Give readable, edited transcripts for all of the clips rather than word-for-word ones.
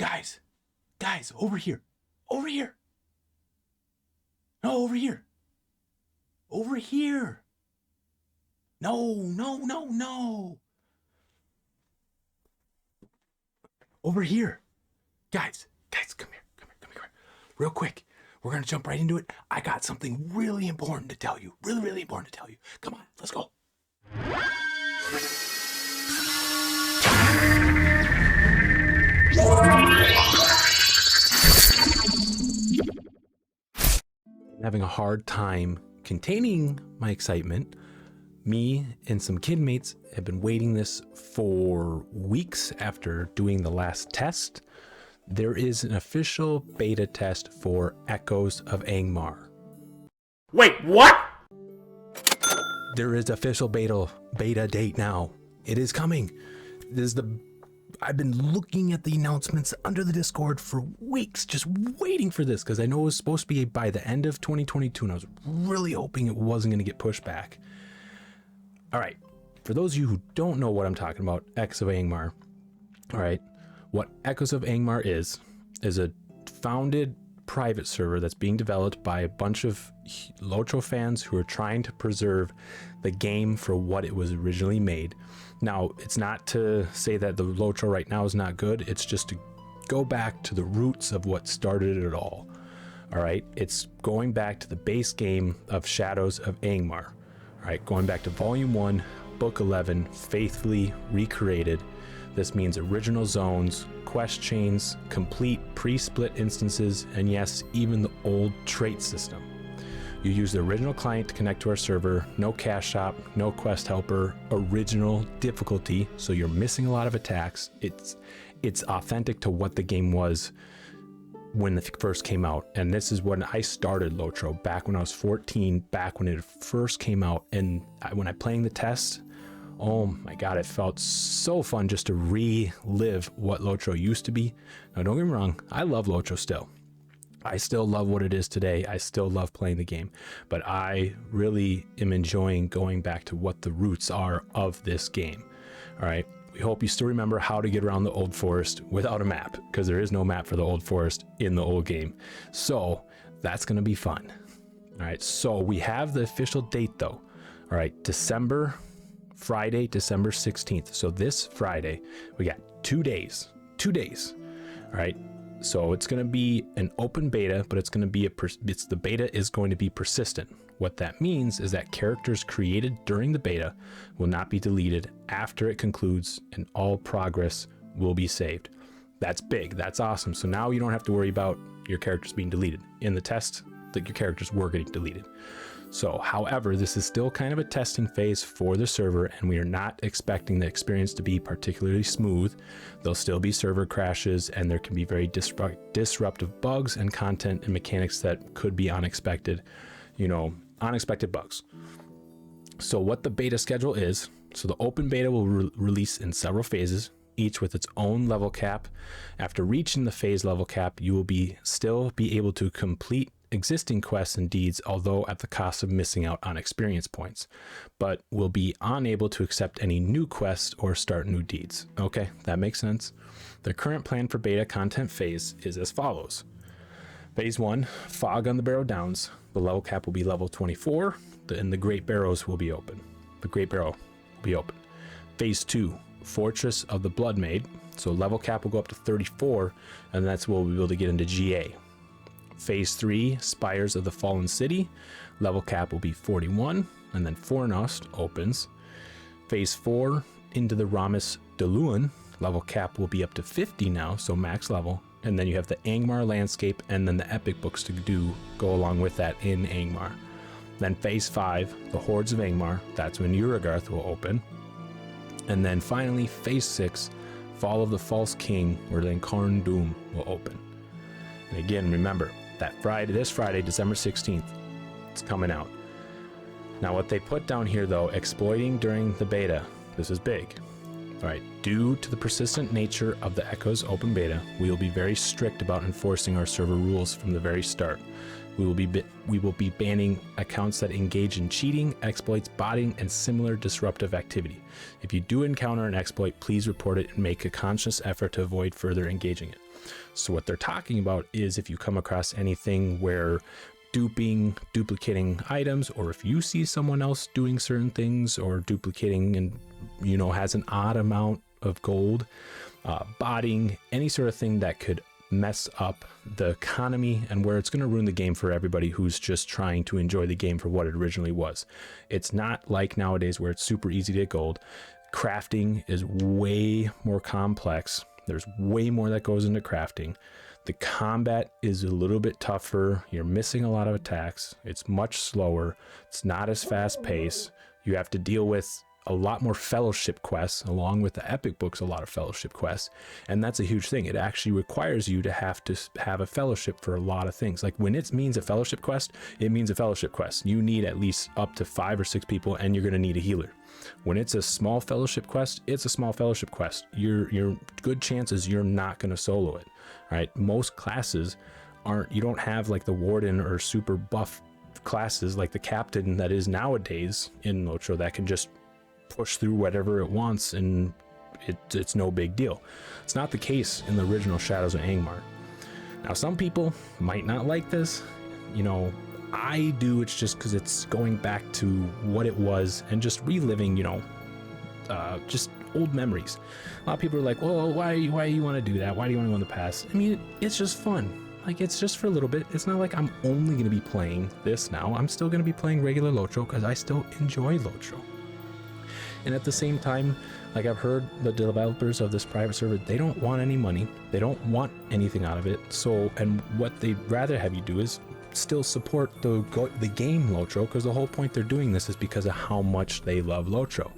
Guys, over here. Over here. No, over here. Over here. No. Over here. Guys, come here. Real quick. We're going to jump right into it. I got something really important to tell you. Really important to tell you. Come on, let's go. I'm having a hard time containing my excitement. Me and some kid mates have been waiting this for weeks after doing the last test. There is an official beta test for Echoes of Angmar. Wait, what? There is official beta date now. It is coming. I've been looking at the announcements under the Discord for weeks, just waiting for this, because I know it was supposed to be by the end of 2022, and I was really hoping it wasn't going to get pushed back. All right, for those of you who don't know what I'm talking about, Echoes of Angmar, all right, what Echoes of Angmar is a founded private server that's being developed by a bunch of Lotro fans who are trying to preserve the game for what it was originally made. Now, it's not to say that the Lotro right now is not good. It's just to go back to the roots of what started it all. All right, it's going back to the base game of Shadows of Angmar. All right, going back to Volume 1, Book 11, faithfully recreated. This means original zones, quest chains, complete pre-split instances, and yes, even the old trait system. You use the original client to connect to our server, no cash shop, no quest helper, original difficulty, so you're missing a lot of attacks. It's authentic to what the game was when it first came out. And this is when I started Lotro, back when I was 14, back when it first came out. And when I playing the test, oh my God, it felt so fun just to relive what Lotro used to be. Now, don't get me wrong, I love Lotro still. I still love what it is today. I still love playing the game, but I really am enjoying going back to what the roots are of this game. All right. We hope you still remember how to get around the Old Forest without a map, because there is no map for the Old Forest in the old game. So that's going to be fun. All right. So we have the official date though. All right. Friday, December 16th. So this Friday, we got 2 days. All right. So it's going to be an open beta, but the beta is going to be persistent. What that means is that characters created during the beta will not be deleted after it concludes, and all progress will be saved. That's big. That's awesome. So now you don't have to worry about your characters being deleted. In the test, that your characters were getting deleted. So, however, this is still kind of a testing phase for the server, and we are not expecting the experience to be particularly smooth. There'll still be server crashes, and there can be very disruptive bugs and content and mechanics that could be unexpected, unexpected bugs. So what the beta schedule is, so the open beta will release in several phases, each with its own level cap. After reaching the phase level cap, you will still be able to complete existing quests and deeds, although at the cost of missing out on experience points, but will be unable to accept any new quests or start new deeds. Okay, that makes sense. The current plan for beta content phase is as follows. Phase 1, Fog on the Barrow Downs. The level cap will be level 24, and the Great Barrows will be open. The Great Barrow will be open. Phase 2, Fortress of the Blood Maid. So level cap will go up to 34, and that's where we'll be able to get into GA. Phase 3, Spires of the Fallen City. Level cap will be 41, and then Fornost opens. Phase 4, Into the Ramis Deluan. Level cap will be up to 50 now, so max level. And then you have the Angmar landscape, and then the epic books to go along with that in Angmar. Then Phase 5, the Hordes of Angmar. That's when Uragarth will open. And then finally, Phase 6, Fall of the False King, where the Incarn Doom will open. And again, remember, this Friday, December 16th, it's coming out. Now, what they put down here, though, exploiting during the beta, this is big. All right, due to the persistent nature of the Echoes open beta, we will be very strict about enforcing our server rules from the very start. We will be banning accounts that engage in cheating, exploits, botting, and similar disruptive activity. If you do encounter an exploit, please report it and make a conscious effort to avoid further engaging it. So what they're talking about is if you come across anything where duping, duplicating items, or if you see someone else doing certain things or duplicating and, you know, has an odd amount of gold, botting, any sort of thing that could mess up the economy and where it's going to ruin the game for everybody who's just trying to enjoy the game for what it originally was. It's not like nowadays where it's super easy to get gold. Crafting is way more complex. There's way more that goes into crafting. The combat is a little bit tougher. You're missing a lot of attacks. It's much slower. It's not as fast paced. You have to deal with a lot more fellowship quests, along with the epic books, a lot of fellowship quests. And that's a huge thing. It actually requires you to have a fellowship for a lot of things. Like when it means a fellowship quest, it means a fellowship quest. You need at least up to 5 or 6 people, and you're going to need a healer. When it's a small fellowship quest, it's a small fellowship quest. Your good chances you're not going to solo it. All right. Most classes you don't have like the warden or super buff classes like the captain that is nowadays in Lotro that can just push through whatever it wants and it's no big deal. It's not the case in the original Shadows of Angmar. Now some people might not like this, you know, I do. It's just because it's going back to what it was and just reliving, you know, just old memories. A lot of people are like, well, why you want to do that? Why do you want to go in the past? I mean, it's just fun. Like, it's just for a little bit. It's not like I'm only going to be playing this now. I'm still going to be playing regular Lotro because I still enjoy Lotro. And at the same time, like I've heard the developers of this private server, they don't want any money. They don't want anything out of it. So, and what they'd rather have you do is still support the game Lotro, because the whole point they're doing this is because of how much they love Lotro.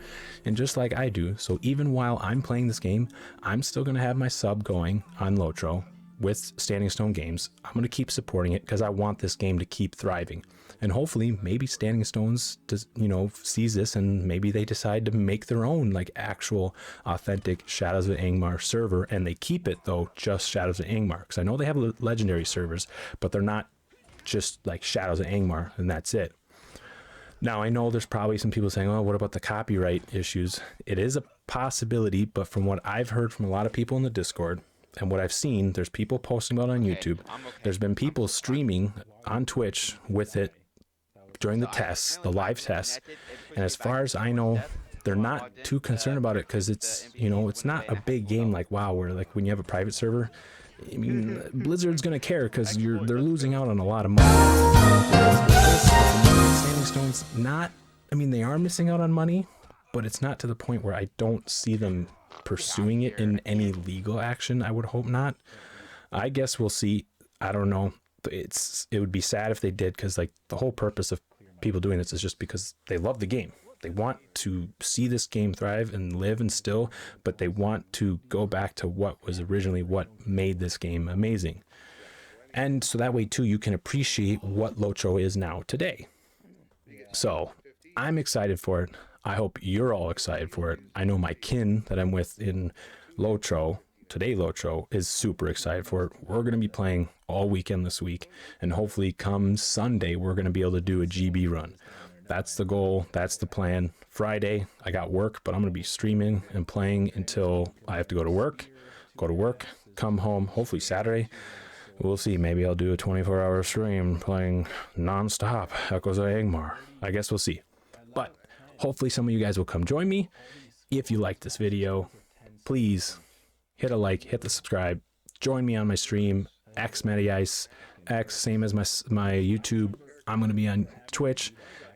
And just like I do, so even while I'm playing this game, I'm still going to have my sub going on Lotro with Standing Stone Games. I'm going to keep supporting it because I want this game to keep thriving. And hopefully maybe Standing Stones does, you know, sees this and maybe they decide to make their own like actual authentic Shadows of Angmar server, and they keep it though just Shadows of Angmar, because I know they have legendary servers, but they're not just like Shadows of Angmar and that's it. Now I know there's probably some people saying, oh, what about the copyright issues? It is a possibility, but from what I've heard from a lot of people in the Discord and what I've seen, there's people posting about it on YouTube. There's been people streaming on Twitch with it during the tests, the live tests. And as far as I know, they're not too concerned about it because it's, you know, it's not a big game like WoW, where like when you have a private server, I mean, Blizzard's gonna care because they're losing out on a lot of money. Standing Stone's not, I mean, they are missing out on money, but it's not to the point where I don't see them pursuing it in any legal action. I would hope not. I guess we'll see. I don't know. It would be sad if they did, because like the whole purpose of people doing this is just because they love the game. They want to see this game thrive and live and still, but they want to go back to what was originally what made this game amazing. And so that way too, you can appreciate what Lotro is now today. So I'm excited for it. I hope you're all excited for it. I know my kin that I'm with in Lotro, today Lotro, is super excited for it. We're going to be playing all weekend this week, and hopefully come Sunday, we're going to be able to do a GB run. That's the goal. That's the plan. Friday, I got work, but I'm going to be streaming and playing until I have to go to work, come home, hopefully Saturday. We'll see. Maybe I'll do a 24-hour stream playing nonstop Echoes of Angmar. I guess we'll see. But hopefully some of you guys will come join me. If you like this video, please hit a like, hit the subscribe, join me on my stream, X, same as my YouTube. I'm going to be on Twitch,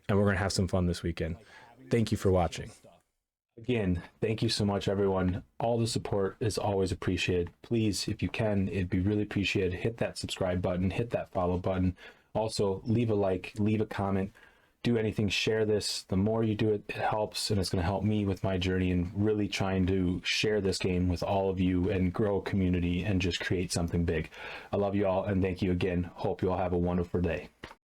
and we're going to have some fun this weekend. Thank you for watching. Again, thank you so much, everyone. All the support is always appreciated. Please, if you can, it'd be really appreciated. Hit that subscribe button, hit that follow button. Also, leave a like, leave a comment, do anything, share this. The more you do it, it helps, and it's going to help me with my journey and really trying to share this game with all of you and grow a community and just create something big. I love you all, and thank you again. Hope you all have a wonderful day.